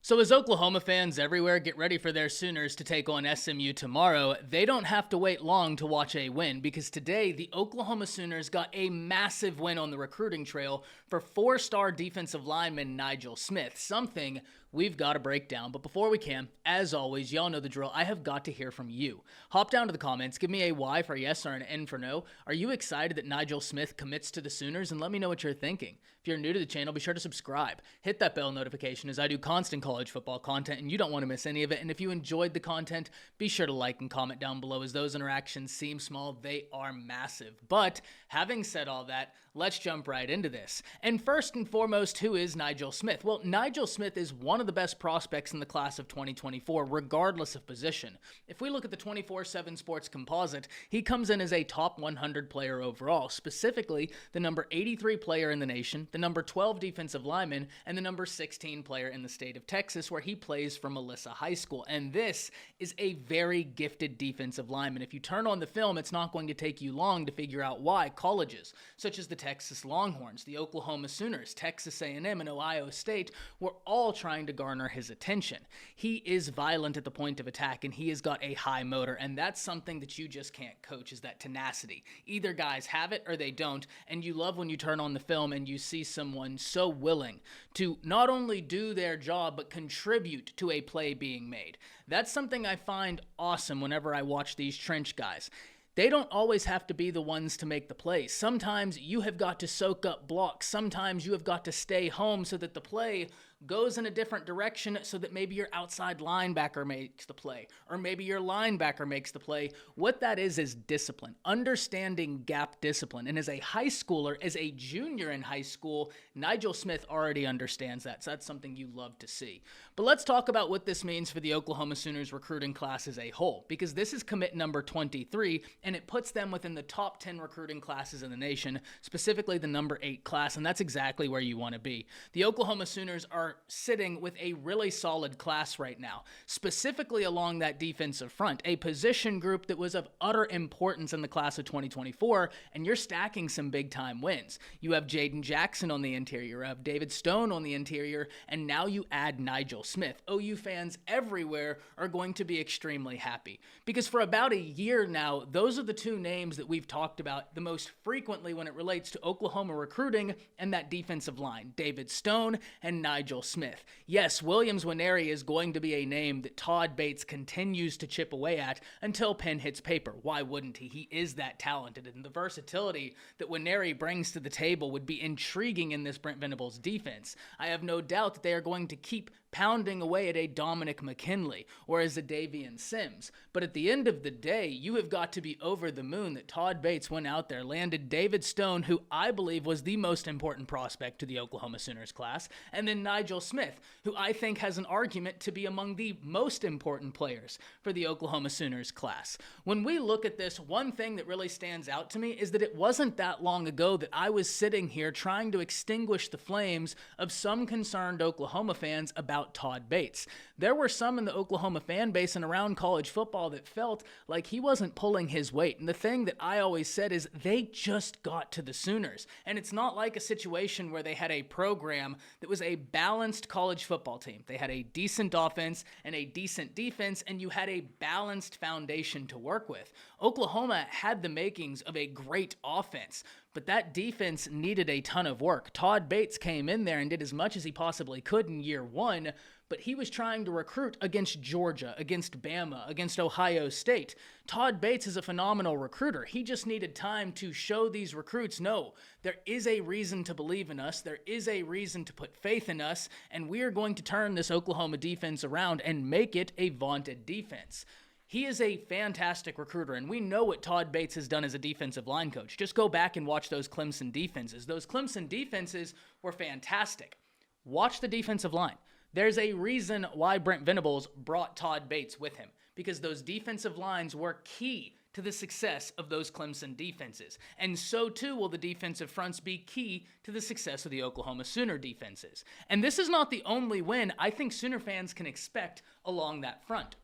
So as Oklahoma fans everywhere get ready for their Sooners to take on SMU tomorrow, they don't have to wait long to watch a win because today the Oklahoma Sooners got a massive win on the recruiting trail for four-star defensive lineman Nigel Smith, something we've got to break down. But before we can, as always, y'all know the drill, I have got to hear from you. Hop down to the comments, give me a Y for yes or an N for no. Are you excited that Nigel Smith commits to the Sooners? And let me know what you're thinking. If you're new to the channel, be sure to subscribe. Hit that bell notification as I do constant college football content and you don't want to miss any of it. And if you enjoyed the content, be sure to like and comment down below as those interactions seem small, they are massive. But having said all that, let's jump right into this. And first and foremost, who is Nigel Smith? Well, Nigel Smith is one of the best prospects in the class of 2024, regardless of position. If we look at the 24/7 Sports Composite, he comes in as a top 100 player overall, specifically the number 83 player in the nation, the number 12 defensive lineman, and the number 16 player in the state of Texas, where he plays for Melissa High School. And this is a very gifted defensive lineman. If you turn on the film, it's not going to take you long to figure out why colleges such as the Texas Longhorns, the Oklahoma Sooners, Texas A&M, and Ohio State were all trying to garner his attention. He is violent at the point of attack, and he has got a high motor, and that's something that you just can't coach, is that tenacity. Either guys have it or they don't, and you love when you turn on the film and you see someone so willing to not only do their job, but contribute to a play being made. That's something I find awesome whenever I watch these trench guys. They don't always have to be the ones to make the plays. Sometimes you have got to soak up blocks. Sometimes you have got to stay home so that the play goes in a different direction so that maybe your outside linebacker makes the play, or maybe your linebacker makes the play. What that is discipline, understanding gap discipline. And as a high schooler, as a junior in high school, Nigel Smith already understands that. So that's something you love to see. But let's talk about what this means for the Oklahoma Sooners recruiting class as a whole, because this is commit number 23, and it puts them within the top 10 recruiting classes in the nation, specifically the number 8 class, and that's exactly where you want to be. The Oklahoma Sooners are sitting with a really solid class right now, specifically along that defensive front, a position group that was of utter importance in the class of 2024, and you're stacking some big-time wins. You have Jaden Jackson on the interior, you have David Stone on the interior, and now you add Nigel Smith. OU fans everywhere are going to be extremely happy, because for about a year now, those are the two names that we've talked about the most frequently when it relates to Oklahoma recruiting and that defensive line, David Stone and Nigel Smith. Yes, Williams Nwaneri is going to be a name that Todd Bates continues to chip away at until pen hits paper. Why wouldn't he? He is that talented, and the versatility that Nwaneri brings to the table would be intriguing in this Brent Venables defense. I have no doubt that they are going to keep pounding away at a Dominic McKinley or as a Davian Sims. But at the end of the day, you have got to be over the moon that Todd Bates went out there, landed David Stone, who I believe was the most important prospect to the Oklahoma Sooners class, and then Nigel Smith, who I think has an argument to be among the most important players for the Oklahoma Sooners class. When we look at this, one thing that really stands out to me is that it wasn't that long ago that I was sitting here trying to extinguish the flames of some concerned Oklahoma fans about Todd Bates. There were some in the Oklahoma fan base and around college football that felt like he wasn't pulling his weight. And the thing that I always said is they just got to the Sooners. And it's not like a situation where they had a program that was a balanced college football team. They had a decent offense and a decent defense, and you had a balanced foundation to work with. Oklahoma had the makings of a great offense, but that defense needed a ton of work. Todd Bates came in there and did as much as he possibly could in year one, but he was trying to recruit against Georgia, against Bama, against Ohio State. Todd Bates is a phenomenal recruiter. He just needed time to show these recruits, no, there is a reason to believe in us, there is a reason to put faith in us, and we are going to turn this Oklahoma defense around and make it a vaunted defense. He is a fantastic recruiter, and we know what Todd Bates has done as a defensive line coach. Just go back and watch those Clemson defenses. Those Clemson defenses were fantastic. Watch the defensive line. There's a reason why Brent Venables brought Todd Bates with him, because those defensive lines were key to the success of those Clemson defenses. And so too will the defensive fronts be key to the success of the Oklahoma Sooner defenses. And this is not the only win I think Sooner fans can expect along that front.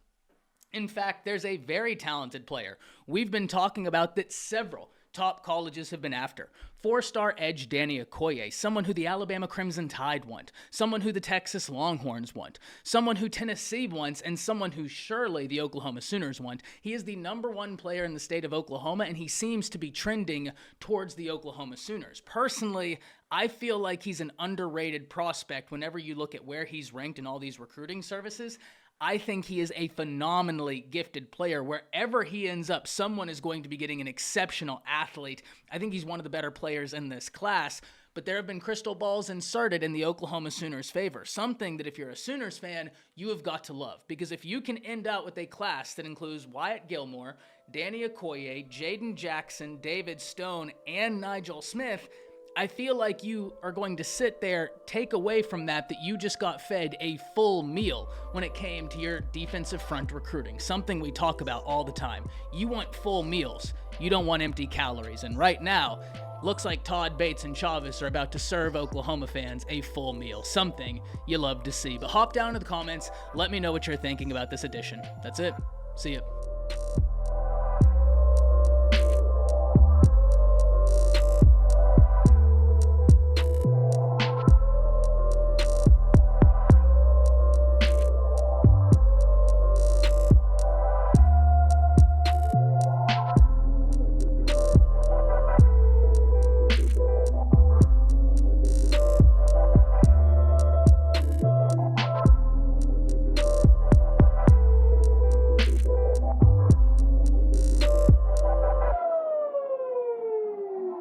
In fact, there's a very talented player we've been talking about that several top colleges have been after. 4-star edge Danny Okoye, someone who the Alabama Crimson Tide want, someone who the Texas Longhorns want, someone who Tennessee wants, and someone who surely the Oklahoma Sooners want. He is the #1 player in the state of Oklahoma, and he seems to be trending towards the Oklahoma Sooners. Personally, I feel like he's an underrated prospect whenever you look at where he's ranked in all these recruiting services. I think he is a phenomenally gifted player. Wherever he ends up, someone is going to be getting an exceptional athlete. I think he's one of the better players in this class, but there have been crystal balls inserted in the Oklahoma Sooners' favor, something that if you're a Sooners fan, you have got to love. Because if you can end out with a class that includes Wyatt Gilmore, Danny Okoye, Jaden Jackson, David Stone, and Nigel Smith, I feel like you are going to sit there, take away from that you just got fed a full meal when it came to your defensive front recruiting, something we talk about all the time. You want full meals. You don't want empty calories. And right now, looks like Todd Bates and Chavez are about to serve Oklahoma fans a full meal, something you love to see. But hop down to the comments. Let me know what you're thinking about this edition. That's it. See ya.